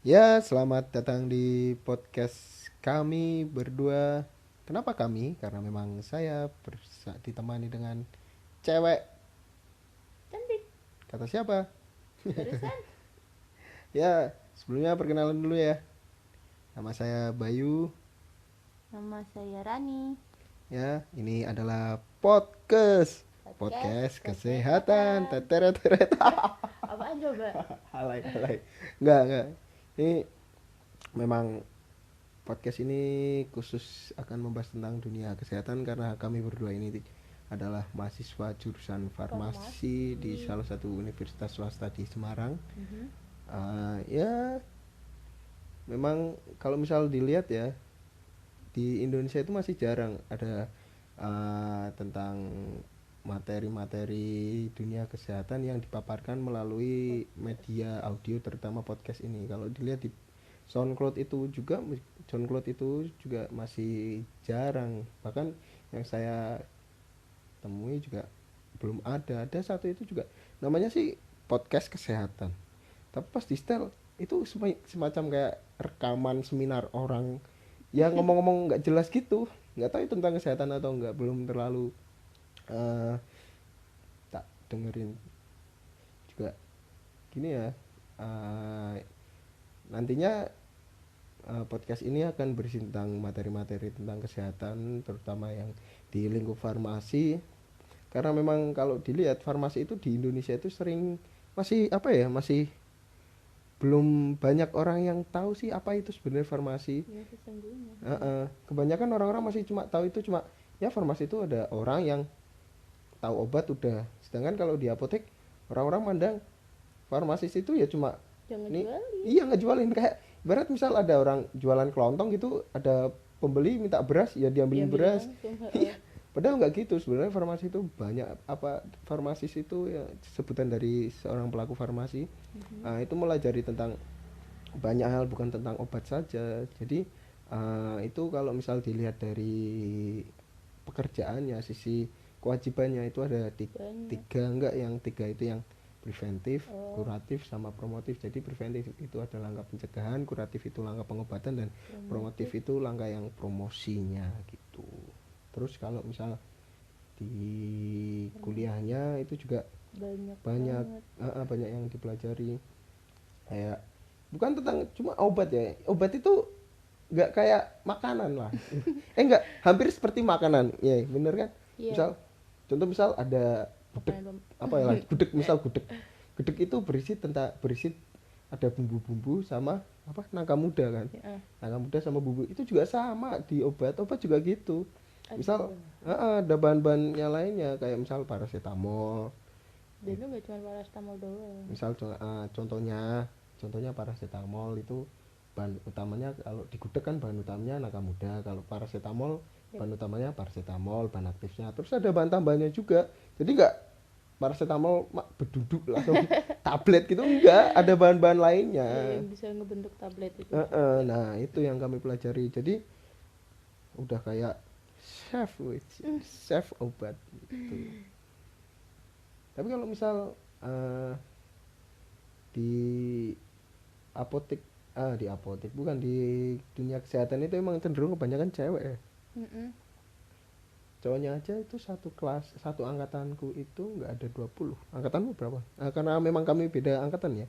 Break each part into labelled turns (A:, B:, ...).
A: Ya, selamat datang di podcast kami berdua. Kenapa kami? Karena memang saya ditemani dengan cewek.
B: Cantik
A: Kata siapa?
B: barusan.
A: Ya, sebelumnya perkenalan dulu ya. Nama saya Bayu.
B: Nama saya Rani.
A: Ya, ini adalah podcast.
B: Podcast
A: Podcast kesehatan.
B: kesehatan.
A: Teteret teret.
B: Apaan coba?
A: Halai halai. Enggak. Ini memang podcast ini khusus akan membahas tentang dunia kesehatan karena kami berdua ini adalah mahasiswa jurusan farmasi di
B: Farmasi.
A: salah satu universitas swasta di Semarang.
B: Mhm.
A: Ya, memang kalau misal dilihat ya di Indonesia itu masih jarang ada tentang materi-materi dunia kesehatan yang dipaparkan melalui
B: Podcast.
A: media audio terutama podcast ini. Kalau dilihat di SoundCloud itu juga SoundCloud itu juga masih jarang. Bahkan yang saya temui juga belum ada. Ada satu itu juga namanya sih podcast kesehatan. Tapi pas di setel itu semacam kayak rekaman seminar orang yang ngomong-ngomong nggak jelas gitu. Nggak tahu itu tentang kesehatan atau nggak, belum terlalu eh, tak dengerin juga gini ya. eh, Nantinya podcast ini akan berisi tentang materi-materi tentang kesehatan terutama yang di lingkup farmasi, karena memang kalau dilihat farmasi itu di Indonesia itu sering masih apa ya, masih belum banyak orang yang tahu sih apa itu sebenarnya farmasi.
B: Ya sesungguhnya.
A: Kebanyakan orang-orang masih cuma tahu itu cuma ya farmasi itu ada orang yang tahu obat udah, sedangkan kalau di apotek orang-orang mandang farmasis itu ya cuma
B: Jangan
A: ini,
B: jualin.
A: iya ngejualin kayak ibarat misal ada orang jualan kelontong gitu, ada pembeli minta beras ya diambilin
B: Diambil
A: beras.
B: langsung.
A: Iya, padahal nggak gitu sebenarnya. Farmasi itu banyak apa, farmasis itu ya sebutan dari seorang pelaku farmasi.
B: Mhm.
A: Itu melajari tentang banyak hal bukan tentang obat saja. Jadi itu kalau misal dilihat dari pekerjaannya, sisi kewajibannya itu ada
B: Banyak.
A: tiga, enggak, yang tiga itu yang preventif,
B: Oh,
A: kuratif, sama promotif. Jadi preventif itu ada langkah pencegahan, kuratif itu langkah pengobatan, dan promotif
B: promotif.
A: itu langkah yang promosinya gitu. Terus kalau misal di
B: Farmasi.
A: kuliahnya itu juga
B: Banyak
A: banyak
B: banget.
A: banyak yang dipelajari, kayak bukan tentang cuma obat ya. Obat itu nggak kayak makanan lah. Nggak, hampir seperti makanan ya, bener kan.
B: Iya.
A: Misal, contoh misal ada gudeg,
B: Makanan
A: apa ya lah, gudeg, misal gudeg. Gudeg itu berisi ada bumbu-bumbu sama apa, nangka muda kan.
B: Ya,
A: Nangka muda sama bumbu itu juga sama di obat juga gitu. Misal
B: ada.
A: ada bahan-bahannya lainnya kayak misal paracetamol.
B: Dan itu gak cuma paracetamol doang.
A: Misal contohnya paracetamol itu bahan utamanya, kalau di gudeg kan bahan utamanya nangka muda. Kalau paracetamol
B: Yep.
A: bahan utamanya paracetamol, bahan aktifnya. Terus ada bahan tambahnya juga. Jadi nggak paracetamol berduduk langsung tablet gitu, enggak, ada bahan-bahan
B: Iya,
A: lainnya.
B: yang bisa ngebentuk tablet itu juga.
A: Nah itu yang kami pelajari. Jadi udah kayak chef, chef obat gitu. Tapi kalau misal eh, di apotek, di apotek bukan, di dunia kesehatan itu emang cenderung kebanyakan cewek ya.
B: Mm-mm.
A: Cowoknya aja itu satu kelas, satu angkatanku itu nggak ada 20. Angkatanmu berapa? Karena memang kami beda angkatan ya.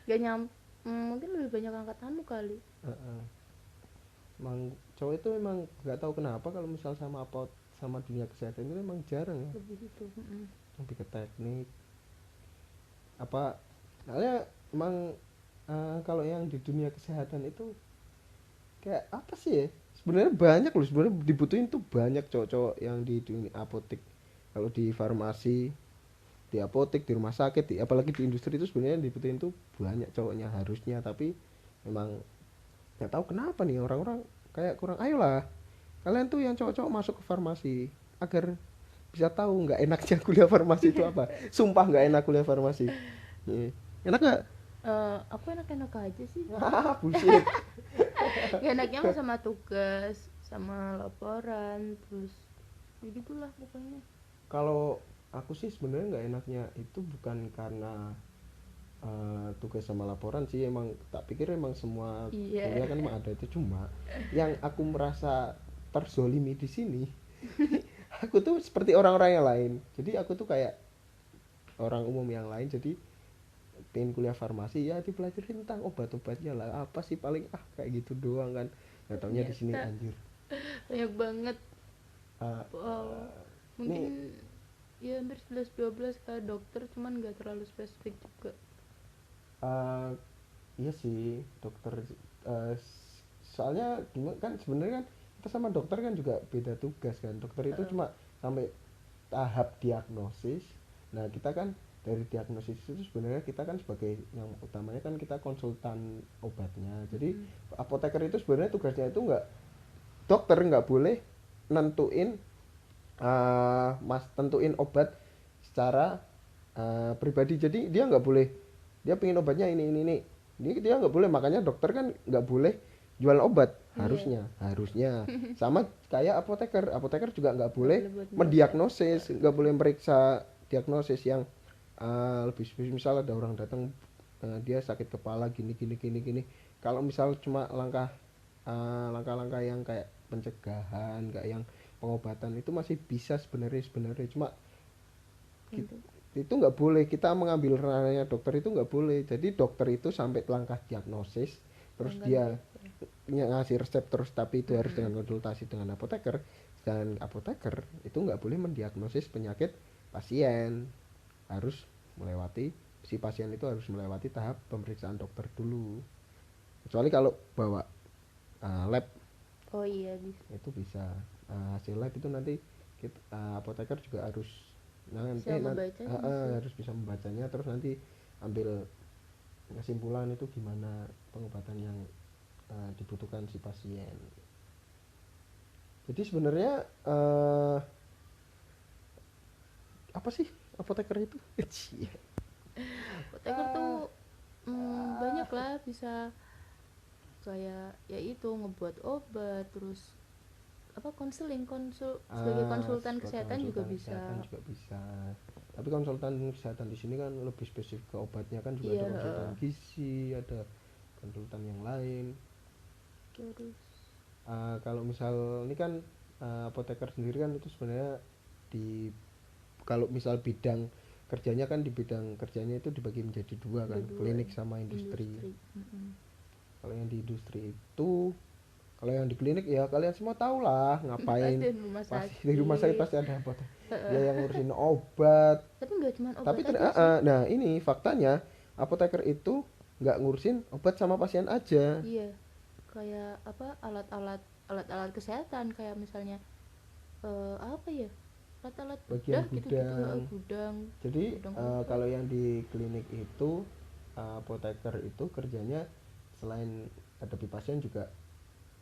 B: Gak mungkin lebih banyak angkatanmu kali.
A: Eh, eh. Emang cowok itu memang nggak tahu kenapa kalau misal sama sama dunia kesehatan itu memang jarang ya.
B: Lebih itu. Mm-mm.
A: Lebih ke teknik apa, soalnya emang kalau yang di dunia kesehatan itu kayak apa sih ya, sebenarnya banyak loh, sebenarnya dibutuhin tuh banyak cowok-cowok yang di dunia apotek. Kalau di farmasi, di apotek, di rumah sakit, apalagi di industri itu sebenarnya dibutuhin tuh banyak cowoknya harusnya. Tapi memang nggak tahu kenapa nih orang-orang kayak kurang. Ayolah kalian tuh yang cowok-cowok masuk ke farmasi agar bisa tahu nggak enaknya kuliah farmasi itu apa. Sumpah nggak enak kuliah farmasi. Iya. Enak nggak?
B: Aku enak-enak aja sih.
A: Bullshit.
B: Gak enaknya mah sama tugas, sama laporan, terus ya gitulah pokoknya.
A: Kalau aku sih sebenarnya nggak enaknya itu bukan karena tugas sama laporan sih, emang tak pikir emang semua
B: Iya.
A: kuliah kan emang ada itu. Cuma yang aku merasa terzolimi di sini, aku tuh seperti orang-orang yang lain. Jadi aku tuh kayak orang umum yang lain. Jadi pengen kuliah farmasi ya dipelajarin tentang obat-obatnya lah, apa sih paling kayak gitu doang kan. Nggak taunya di sini
B: Ternyata
A: anjir.
B: banyak banget.
A: Uh,
B: Wow.
A: nih
B: Mungkin ya hampir 11-12 kayak dokter, cuman nggak terlalu spesifik juga.
A: uh, iya sih dokter, soalnya kan sebenarnya kan kita sama dokter kan juga beda tugas kan. Dokter itu
B: Heeh.
A: cuma sampai tahap diagnosis. Nah kita kan dari diagnosis itu sebenarnya kita kan sebagai yang utamanya kan kita konsultan obatnya. Jadi
B: Mm-mm.
A: apoteker itu sebenarnya tugasnya itu nggak, dokter nggak boleh nentuin mas tentuin obat secara pribadi. Jadi dia nggak boleh, dia pengen obatnya ini dia nggak boleh. Makanya dokter kan nggak boleh jual obat,
B: Iya.
A: harusnya sama kayak apoteker juga nggak
B: Nggak
A: boleh
B: boleh buat nulis.
A: mendiagnosis, nggak boleh meriksa diagnosis yang lebih spesifik. Misal ada orang datang, dia sakit kepala gini gini gini gini, kalau misal cuma langkah-langkah yang kayak pencegahan, kayak yang pengobatan itu masih bisa sebenarnya. Cuma
B: Untuk
A: itu nggak boleh kita mengambil ranahnya dokter, itu nggak boleh. Jadi dokter itu sampai langkah diagnosis, terus
B: sedangkan
A: dia
B: dokter.
A: ngasih resep terus, tapi itu harus
B: Mm-mm.
A: dengan konsultasi dengan apoteker. Dan apoteker itu nggak boleh mendiagnosis penyakit pasien, harus melewati, si pasien itu harus melewati tahap pemeriksaan dokter dulu. Kecuali kalau bawa lab
B: Oh iya bisa.
A: itu bisa. Hasil lab itu nanti apoteker juga harus
B: Bisa ngebacanya sih.
A: harus bisa membacanya, terus nanti ambil kesimpulan itu gimana pengobatan yang dibutuhkan si pasien. Jadi sebenarnya apa sih apoteker itu? Cie.
B: Apoteker tuh banyak lah, bisa kayak ya itu ngebuat obat, terus apa sebagai konsultan kesehatan juga
A: Konsultan
B: bisa.
A: kesehatan juga bisa. Tapi konsultan kesehatan di sini kan lebih spesifik ke obatnya kan, juga ada
B: Iya.
A: konsultan gizi, ada konsultan yang lain.
B: Terus
A: Kalau misal ini kan apoteker sendiri kan itu sebenarnya di, kalau misal bidang kerjanya kan, di bidang kerjanya itu dibagi menjadi dua
B: ada
A: kan,
B: dua
A: klinik
B: ya,
A: sama industri.
B: industri. Mm-mm.
A: Kalau yang di industri itu, kalau yang di klinik ya kalian semua tahu lah ngapain.
B: Pasti di rumah
A: Pasti di rumah sakit
B: sakit.
A: pasti ada apotek, dia yang ngurusin obat.
B: Tapi nggak cuma
A: Tapi
B: obat aja sih.
A: nah ini faktanya, apoteker itu nggak ngurusin obat sama pasien aja.
B: Iya, kayak apa, alat-alat kesehatan kayak misalnya apa ya, alat-alat
A: Bagian
B: bedah gitu-gitu.
A: gudang.
B: Gudang
A: Jadi
B: gudang obat.
A: kalau yang di klinik itu, apoteker itu kerjanya selain hadapi pasien juga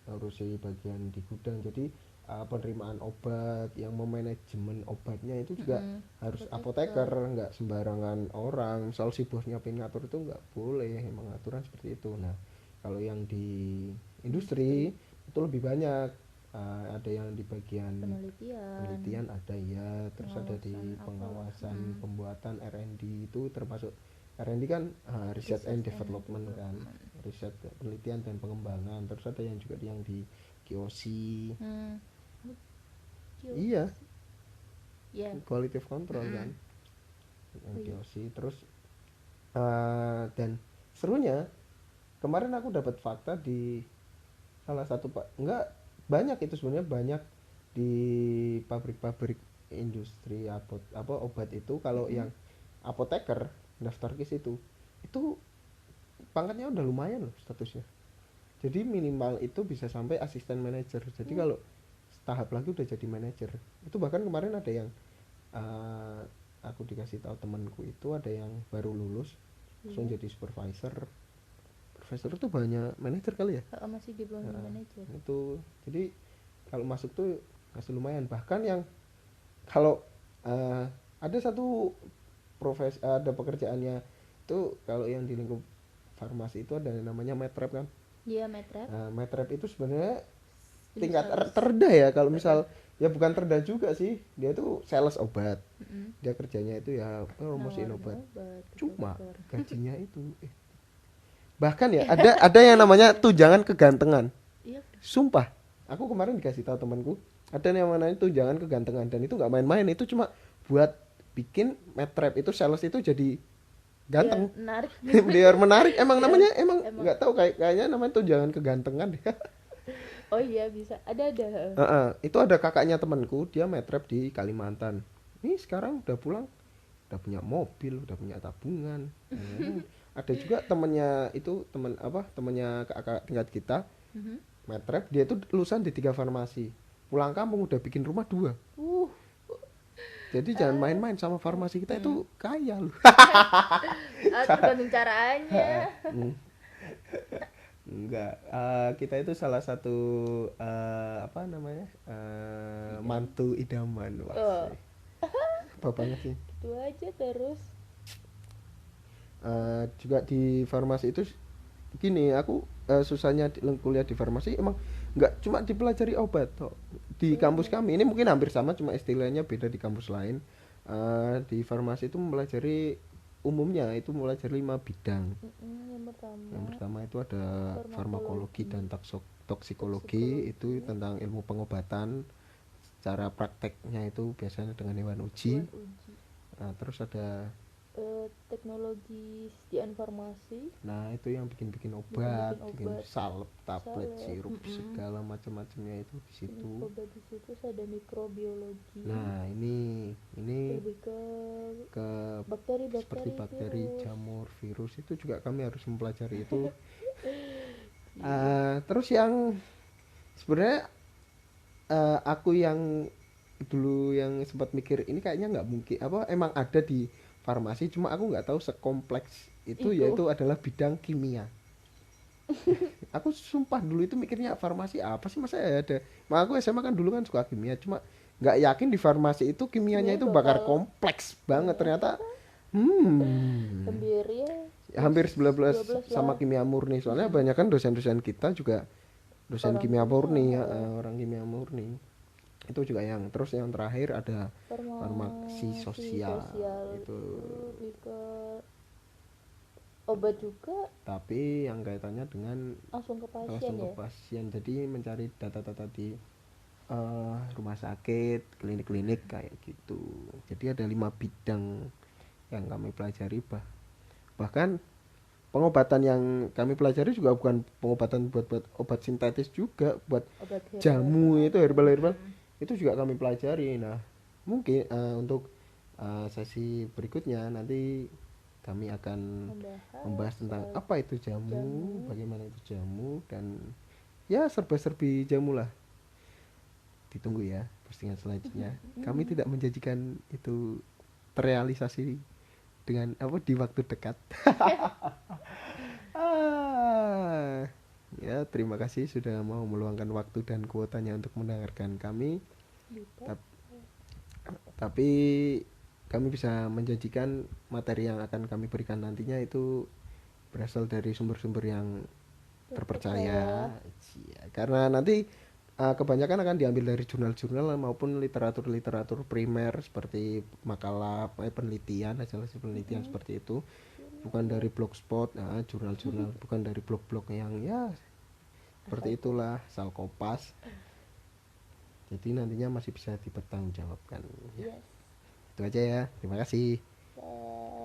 A: ngurusi bagian di gudang. Jadi penerimaan obat, yang memanajemen obatnya itu juga
B: Mm-mm.
A: harus apoteker,
B: Apoteker.
A: nggak sembarangan orang. Misal si bosnya pengen ngatur itu nggak boleh, emang aturan seperti itu. Nah kalau yang di industri
B: Industri.
A: itu lebih banyak. Ada yang di bagian
B: Penelitian.
A: penelitian ada ya, terus ada
B: Pengawasan
A: di
B: apalah.
A: pengawasan pembuatan R&D. Itu termasuk R&D kan, research and
B: Research and
A: development kan,
B: development.
A: riset penelitian dan pengembangan. Terus ada yang juga yang di QOC.
B: Hmm.
A: Iya,
B: Ya.
A: quality control kan,
B: Mm-mm.
A: yang
B: Oh iya.
A: QOC. Terus dan serunya kemarin aku dapat fakta di salah satu pak, enggak banyak itu sebenarnya, banyak di pabrik-pabrik industri apa obat itu, kalau
B: Mm-mm.
A: yang apoteker daftar ke situ itu pangkatnya udah lumayan loh statusnya. Jadi minimal itu bisa sampai asisten manajer. Jadi
B: Oh,
A: kalau tahap lagi udah jadi manajer. Itu bahkan kemarin ada yang uh, aku dikasih tahu temanku, itu ada yang baru lulus langsung
B: iya.
A: jadi supervisor. Supervisor itu banyak manajer kali ya.
B: Masih di bawah
A: Nah,
B: manajer.
A: itu jadi kalau masuk tuh masih lumayan. Bahkan yang kalau ada satu ada pekerjaannya itu, kalau yang di lingkup farmasi itu ada yang namanya medrep kan.
B: Iya, metrap.
A: Medrep itu sebenarnya tingkat
B: sales.
A: terendah ya kalau misal ya bukan terendah juga sih, dia tuh sales obat, dia kerjanya itu ya promosiin
B: Nawarin
A: obat,
B: obat ke
A: cuma
B: dokter.
A: gajinya itu bahkan ya ada yang namanya tunjangan kegantengan.
B: Iya.
A: Sumpah, aku kemarin dikasih tahu temanku, ada yang namanya tunjangan kegantengan dan itu nggak main-main, itu cuma buat bikin metrap itu sales itu jadi ganteng.
B: Biar menarik.
A: Biar menarik, emang
B: Ya,
A: namanya emang
B: emang.
A: nggak tahu kayaknya namanya tunjangan kegantengan.
B: Oh iya bisa. Ada.
A: Itu ada kakaknya temanku, dia metrap di Kalimantan. Ini sekarang udah pulang, udah punya mobil, udah punya tabungan. Ada juga temennya itu temennya kakak tingkat kita,
B: Mhm.
A: metrap, dia itu lulusan di 3 farmasi. Pulang kampung udah bikin rumah 2.
B: Uh,
A: Jadi jangan main-main sama farmasi kita itu kaya loh.
B: tergantung caranya.
A: Hmm. Enggak, kita itu salah satu apa namanya mantu idaman. Wah,
B: Oh,
A: apa banget sih.
B: gitu aja terus.
A: Juga di farmasi itu gini, aku susahnya kuliah di farmasi emang nggak cuma dipelajari obat toh. Di kampus kami ini mungkin hampir sama, cuma istilahnya beda di kampus lain. Di farmasi itu mempelajari umumnya itu mempelajari 5 bidang. Yang pertama itu ada farmakologi dan toksikologi, itu tentang ilmu pengobatan. Cara prakteknya itu biasanya dengan hewan uji.
B: Hewan uji.
A: Terus ada
B: Teknologi sistem informasi.
A: nah itu yang bikin obat, bikin
B: obat.
A: salep, tablet,
B: Salep,
A: sirup, segala macam-macamnya itu di situ.
B: Obat di situ ada mikrobiologi.
A: Nah ini
B: Lebih
A: ke
B: bakteri
A: seperti bakteri,
B: virus.
A: jamur, virus, itu juga kami harus mempelajari itu. Terus yang sebenarnya aku yang dulu yang sempat mikir ini kayaknya nggak mungkin, apa emang ada di farmasi, cuma aku nggak tahu sekompleks itu, yaitu adalah bidang kimia. Aku sumpah dulu itu mikirnya farmasi apa sih, masa ada. Mak aku SMA kan dulu kan suka kimia, cuma nggak yakin di farmasi itu kimianya itu bakal kompleks banget ternyata. Hampir 19 sama kimia murni, soalnya banyak kan dosen-dosen kita juga dosen kimia murni, orang kimia murni. Itu juga yang terus yang terakhir ada farmasi sosial itu
B: lebih ke obat juga,
A: tapi yang kaitannya dengan
B: langsung ke pasien
A: langsung ke
B: ya.
A: pasien, jadi mencari data-data di rumah sakit, klinik-klinik kayak gitu. Jadi ada 5 bidang yang kami pelajari, bahkan pengobatan yang kami pelajari juga bukan pengobatan buat obat sintetis, juga buat
B: Obat
A: jamu itu herbal itu juga kami pelajari. Nah mungkin untuk sesi berikutnya nanti kami akan membahas tentang apa itu jamu, bagaimana itu jamu, dan ya serba-serbi jamu lah. Ditunggu ya postingan selanjutnya. Kami tidak menjanjikan itu terrealisasi dengan apa di waktu dekat. Ya terima kasih sudah mau meluangkan waktu dan kuotanya untuk mendengarkan kami. Tapi kami bisa menjanjikan materi yang akan kami berikan nantinya itu berasal dari sumber-sumber yang terpercaya. Karena nanti kebanyakan akan diambil dari jurnal-jurnal maupun literatur primer seperti makalah, penelitian, hasil penelitian seperti itu. Bukan dari blogspot, jurnal-jurnal, bukan dari blog-blog yang ya seperti itulah, asal kopas. Jadi nantinya masih bisa dipertanggungjawabkan.
B: Yes.
A: Itu aja ya, terima kasih.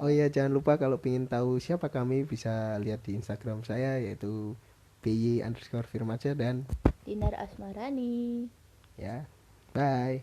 A: Oh iya, jangan lupa kalau ingin tahu siapa kami bisa lihat di Instagram saya, yaitu @by_firmaja dan
B: Dinar Asmarani.
A: ya, bye.